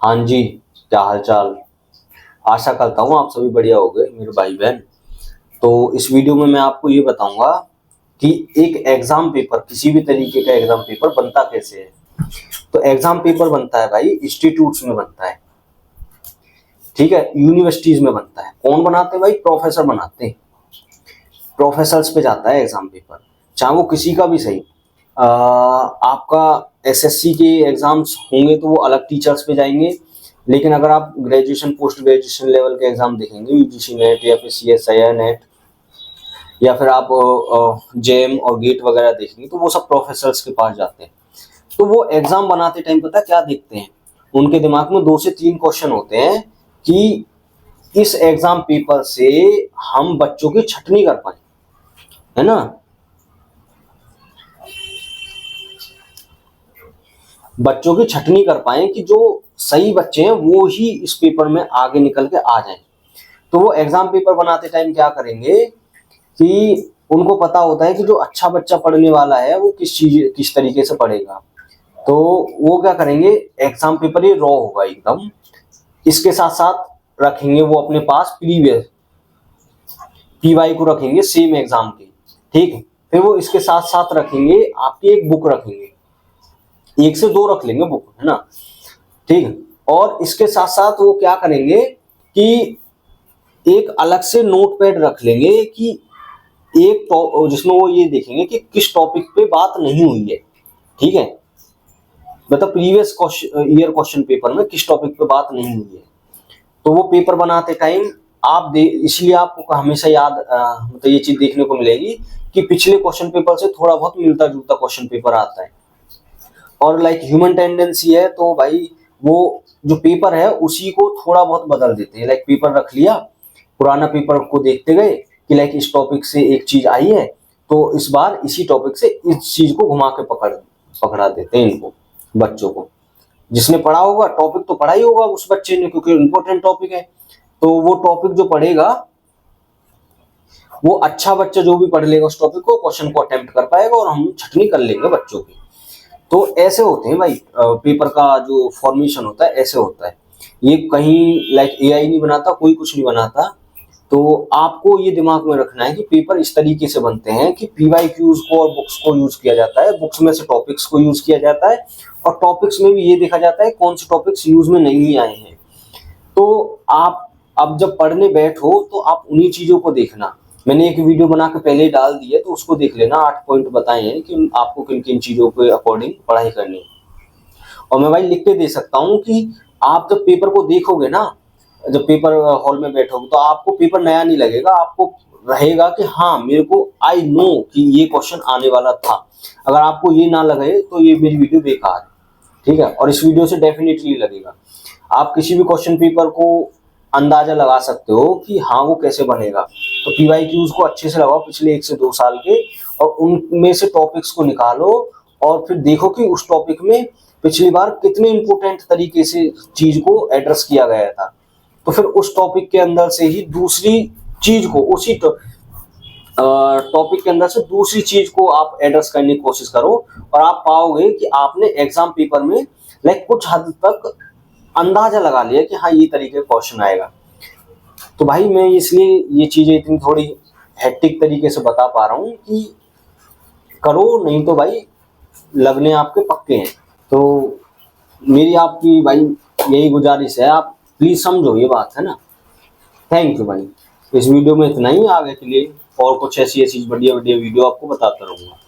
हाँ जी, क्या हाल चाल। आशा करता हूँ आप सभी बढ़िया हो गए मेरे भाई बहन। तो इस वीडियो में मैं आपको ये बताऊंगा कि एक एग्जाम पेपर, किसी भी तरीके का एग्जाम पेपर बनता कैसे है। तो एग्जाम पेपर बनता है भाई इंस्टीट्यूट्स में बनता है, ठीक है, यूनिवर्सिटीज में बनता है। कौन बनाते हैं भाई? प्रोफेसर बनाते हैं। प्रोफेसर्स पे जाता है एग्जाम पेपर, चाहे वो किसी का भी सही। आपका एसएससी के एग्जाम्स होंगे तो वो अलग टीचर्स पे जाएंगे, लेकिन अगर आप ग्रेजुएशन पोस्ट ग्रेजुएशन लेवल के एग्जाम देखेंगे, यूजीसी नेट या फिर सीएसआईआर नेट या फिर आप जेम और गेट वगैरह देखेंगे, तो वो सब प्रोफेसर्स के पास जाते हैं। तो वो एग्जाम बनाते टाइम पता क्या देखते हैं? उनके दिमाग में 2 से 3 क्वेश्चन होते हैं कि इस एग्जाम पेपर से हम बच्चों की छटनी कर पाए, है ना। बच्चों की छटनी कर पाए कि जो सही बच्चे हैं वो ही इस पेपर में आगे निकल के आ जाएं। तो वो एग्जाम पेपर बनाते टाइम क्या करेंगे कि उनको पता होता है कि जो अच्छा बच्चा पढ़ने वाला है वो किस तरीके से पढ़ेगा। तो वो क्या करेंगे, एग्जाम पेपर ये रॉ होगा एकदम, इसके साथ साथ रखेंगे वो अपने पास प्रीवियस पीवाई को रखेंगे सेम एग्जाम के, ठीक है। फिर वो इसके साथ साथ रखेंगे आपकी एक बुक रखेंगे, 1 से 2 रख लेंगे बुक, है ना, ठीक है। और इसके साथ साथ वो क्या करेंगे कि एक अलग से नोट पैड रख लेंगे कि एक तो जिसमें वो ये देखेंगे कि किस टॉपिक पे बात नहीं हुई है, ठीक है, मतलब प्रीवियस ईयर क्वेश्चन पेपर में किस टॉपिक पे बात नहीं हुई है। तो वो पेपर बनाते टाइम इसलिए आपको हमेशा याद मतलब ये चीज देखने को मिलेगी कि पिछले क्वेश्चन पेपर से थोड़ा बहुत मिलता जुलता क्वेश्चन पेपर आता है। और लाइक ह्यूमन टेंडेंसी है तो भाई वो जो पेपर है उसी को थोड़ा बहुत बदल देते हैं। लाइक पेपर रख लिया, पुराना पेपर को देखते गए कि लाइक इस टॉपिक से एक चीज आई है तो इस बार इसी टॉपिक से इस चीज को घुमा के पकड़ा देते हैं इनको, बच्चों को। जिसने पढ़ा होगा टॉपिक तो पढ़ा ही होगा उस बच्चे ने, क्योंकि इंपॉर्टेंट टॉपिक है। तो वो टॉपिक जो पढ़ेगा वो अच्छा बच्चा जो भी पढ़ लेगा उस टॉपिक को, क्वेश्चन को अटेम्प्ट कर पाएगा और हम छटनी कर लेंगे बच्चों की। तो ऐसे होते हैं भाई पेपर का जो फॉर्मेशन होता है, ऐसे होता है। ये कहीं लाइक एआई नहीं बनाता, कोई कुछ नहीं बनाता। तो आपको ये दिमाग में रखना है कि पेपर इस तरीके से बनते हैं कि पीवाईक्यूज को और बुक्स को यूज किया जाता है, बुक्स में से टॉपिक्स को यूज किया जाता है, और टॉपिक्स में भी ये देखा जाता है कौन से टॉपिक्स यूज में नहीं आए हैं। तो आप अब जब पढ़ने बैठो तो आप उन्हीं चीजों को देखना। मैंने एक वीडियो बना के पहले ही डाल दी है, तो उसको देख लेना। 8 पॉइंट बताए हैं कि आपको किन किन चीजों के अकॉर्डिंग पढ़ाई करनी है। और मैं भाई लिख के दे सकता हूँ कि आप जब पेपर को देखोगे ना, जब पेपर हॉल में बैठोगे तो आपको पेपर नया नहीं लगेगा, आपको रहेगा कि हाँ मेरे को आई नो कि ये क्वेश्चन आने वाला था। अगर आपको ये ना लगे तो ये मेरी वीडियो बेकार है, ठीक है। और इस वीडियो से डेफिनेटली लगेगा। आप किसी भी क्वेश्चन पेपर को अंदाजा लगा सकते हो कि हाँ वो कैसे बनेगा। तो पीवाईक्यूज को अच्छे से लगाओ पिछले 1 से 2 साल के, और उनमें से टॉपिक्स को निकालो और फिर देखो कि उस टॉपिक में पिछली बार कितने इंपोर्टेंट तरीके से चीज को एड्रेस किया गया था। तो फिर उस टॉपिक के अंदर से ही दूसरी चीज को, उसी टॉपिक के अंदर से दूसरी चीज को आप एड्रेस करने की कोशिश करो, और आप पाओगे कि आपने एग्जाम पेपर में लाइक कुछ हद तक अंदाजा लगा लिया कि हाँ ये तरीके का क्वेश्चन आएगा। तो भाई मैं इसलिए ये चीजें इतनी थोड़ी हेक्टिक तरीके से बता पा रहा हूँ कि करो, नहीं तो भाई लगने आपके पक्के हैं। तो मेरी आपकी भाई यही गुजारिश है, आप प्लीज समझो ये बात, है ना। थैंक यू भाई। इस वीडियो में इतना ही, आगे के लिए और कुछ ऐसी बढ़िया बढ़िया वीडियो आपको बताता रहूंगा।